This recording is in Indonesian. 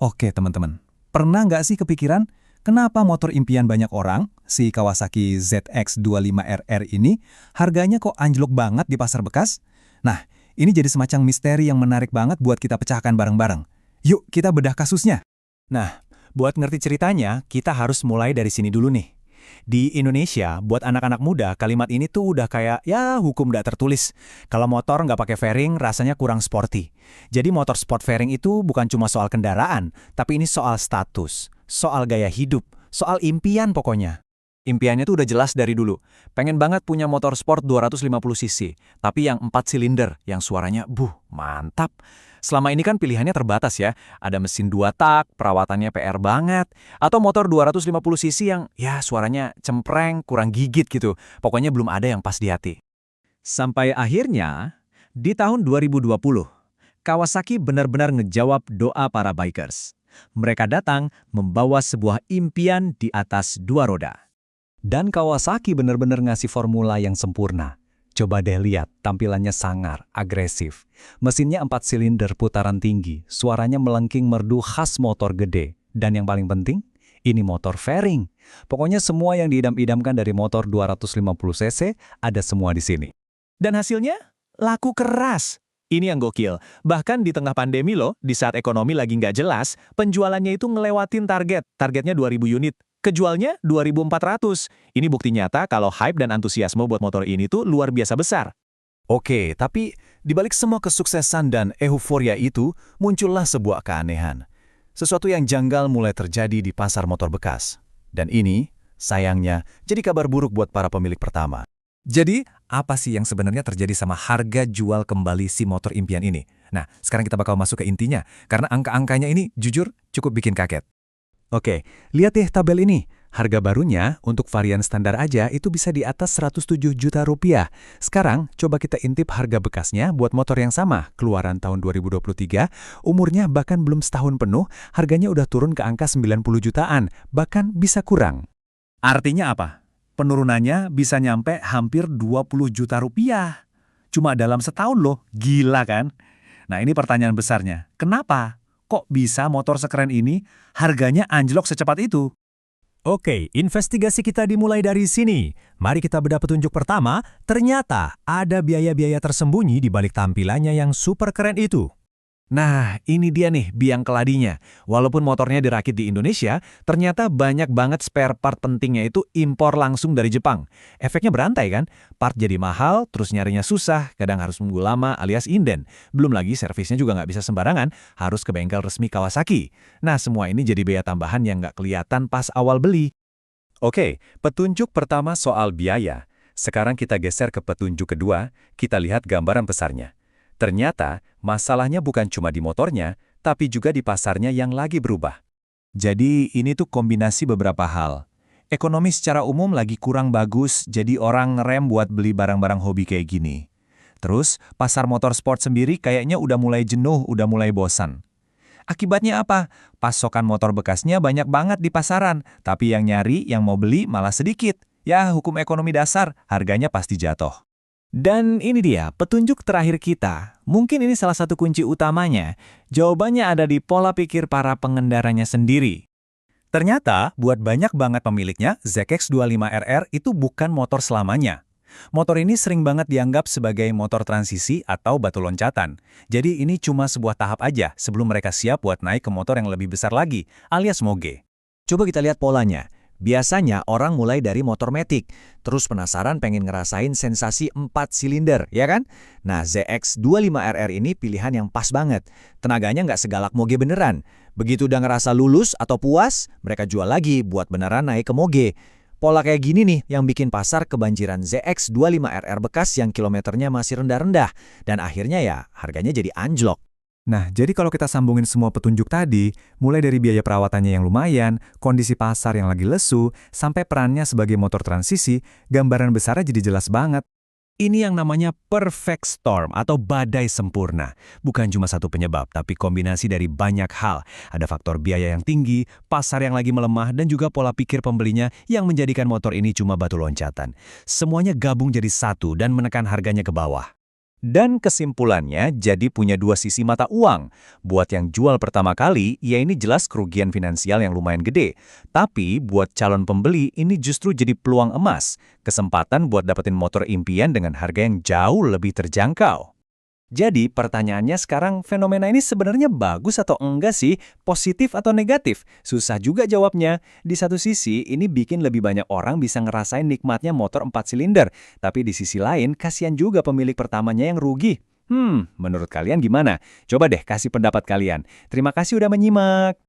Oke teman-teman, pernah nggak sih kepikiran kenapa motor impian banyak orang, si Kawasaki ZX25RR ini, harganya kok anjlok banget di pasar bekas? Nah, ini jadi semacam misteri yang menarik banget buat kita pecahkan bareng-bareng. Yuk kita bedah kasusnya. Nah, buat ngerti ceritanya, kita harus mulai dari sini dulu nih. Di Indonesia, buat anak-anak muda, kalimat ini tuh udah kayak, ya hukum nggak tertulis. Kalau motor nggak pakai fairing, rasanya kurang sporty. Jadi motor sport fairing itu bukan cuma soal kendaraan, tapi ini soal status, soal gaya hidup, soal impian pokoknya. Impiannya tuh udah jelas dari dulu. Pengen banget punya motor sport 250 cc, tapi yang 4 silinder, yang suaranya, mantap. Selama ini kan pilihannya terbatas ya. Ada mesin 2 tak, perawatannya PR banget. Atau motor 250 cc yang ya suaranya cempreng, kurang gigit gitu. Pokoknya belum ada yang pas di hati. Sampai akhirnya, di tahun 2020, Kawasaki benar-benar ngejawab doa para bikers. Mereka datang membawa sebuah impian di atas 2 roda. Dan Kawasaki benar-benar ngasih formula yang sempurna. Coba deh lihat, tampilannya sangar, agresif. Mesinnya 4 silinder putaran tinggi, suaranya melengking merdu khas motor gede. Dan yang paling penting, ini motor fairing. Pokoknya semua yang diidam-idamkan dari motor 250 cc ada semua di sini. Dan hasilnya? Laku keras. Ini yang gokil. Bahkan di tengah pandemi loh, di saat ekonomi lagi nggak jelas, penjualannya itu ngelewatin target. Targetnya 2.000 unit. Kejualnya 2.400. Ini bukti nyata kalau hype dan antusiasme buat motor ini tuh luar biasa besar. Oke, tapi di balik semua kesuksesan dan euforia itu, muncullah sebuah keanehan. Sesuatu yang janggal mulai terjadi di pasar motor bekas. Dan ini, sayangnya, jadi kabar buruk buat para pemilik pertama. Jadi, apa sih yang sebenarnya terjadi sama harga jual kembali si motor impian ini? Nah, sekarang kita bakal masuk ke intinya, karena angka-angkanya ini jujur cukup bikin kaget. Oke, lihat deh tabel ini. Harga barunya untuk varian standar aja itu bisa di atas 107 juta rupiah. Sekarang, coba kita intip harga bekasnya buat motor yang sama, keluaran tahun 2023, umurnya bahkan belum setahun penuh, harganya udah turun ke angka 90 jutaan, bahkan bisa kurang. Artinya apa? Penurunannya bisa nyampe hampir 20 juta rupiah. Cuma dalam setahun loh, gila kan? Nah ini pertanyaan besarnya, kenapa? Kok bisa motor sekeren ini harganya anjlok secepat itu? Oke, investigasi kita dimulai dari sini. Mari kita bedah petunjuk pertama, ternyata ada biaya-biaya tersembunyi di balik tampilannya yang super keren itu. Nah, ini dia nih biang keladinya. Walaupun motornya dirakit di Indonesia, ternyata banyak banget spare part pentingnya itu impor langsung dari Jepang. Efeknya berantai kan? Part jadi mahal, terus nyarinya susah, kadang harus nunggu lama alias inden. Belum lagi servisnya juga nggak bisa sembarangan, harus ke bengkel resmi Kawasaki. Nah, semua ini jadi biaya tambahan yang nggak kelihatan pas awal beli. Oke, petunjuk pertama soal biaya. Sekarang kita geser ke petunjuk kedua, kita lihat gambaran besarnya. Ternyata, masalahnya bukan cuma di motornya, tapi juga di pasarnya yang lagi berubah. Jadi, ini tuh kombinasi beberapa hal. Ekonomi secara umum lagi kurang bagus, jadi orang ngerem buat beli barang-barang hobi kayak gini. Terus, pasar motor sport sendiri kayaknya udah mulai jenuh, udah mulai bosan. Akibatnya apa? Pasokan motor bekasnya banyak banget di pasaran, tapi yang nyari, yang mau beli malah sedikit. Ya, hukum ekonomi dasar, harganya pasti jatuh. Dan ini dia, petunjuk terakhir kita. Mungkin ini salah satu kunci utamanya. Jawabannya ada di pola pikir para pengendaranya sendiri. Ternyata, buat banyak banget pemiliknya, ZX25RR itu bukan motor selamanya. Motor ini sering banget dianggap sebagai motor transisi atau batu loncatan. Jadi ini cuma sebuah tahap aja sebelum mereka siap buat naik ke motor yang lebih besar lagi, alias moge. Coba kita lihat polanya. Biasanya orang mulai dari motor matic, terus penasaran pengen ngerasain sensasi 4 silinder, ya kan? Nah, ZX25RR ini pilihan yang pas banget. Tenaganya nggak segalak moge beneran. Begitu udah ngerasa lulus atau puas, mereka jual lagi buat beneran naik ke moge. Pola kayak gini nih yang bikin pasar kebanjiran ZX25RR bekas yang kilometernya masih rendah-rendah. Dan akhirnya ya harganya jadi anjlok. Nah, jadi kalau kita sambungin semua petunjuk tadi, mulai dari biaya perawatannya yang lumayan, kondisi pasar yang lagi lesu, sampai perannya sebagai motor transisi, gambaran besarnya jadi jelas banget. Ini yang namanya perfect storm atau badai sempurna. Bukan cuma satu penyebab, tapi kombinasi dari banyak hal. Ada faktor biaya yang tinggi, pasar yang lagi melemah, dan juga pola pikir pembelinya yang menjadikan motor ini cuma batu loncatan. Semuanya gabung jadi satu dan menekan harganya ke bawah. Dan kesimpulannya jadi punya dua sisi mata uang. Buat yang jual pertama kali, ya ini jelas kerugian finansial yang lumayan gede. Tapi buat calon pembeli, ini justru jadi peluang emas. Kesempatan buat dapetin motor impian dengan harga yang jauh lebih terjangkau. Jadi pertanyaannya sekarang, fenomena ini sebenarnya bagus atau enggak sih? Positif atau negatif? Susah juga jawabnya. Di satu sisi, ini bikin lebih banyak orang bisa ngerasain nikmatnya motor 4 silinder. Tapi di sisi lain, kasihan juga pemilik pertamanya yang rugi. Menurut kalian gimana? Coba deh kasih pendapat kalian. Terima kasih udah menyimak.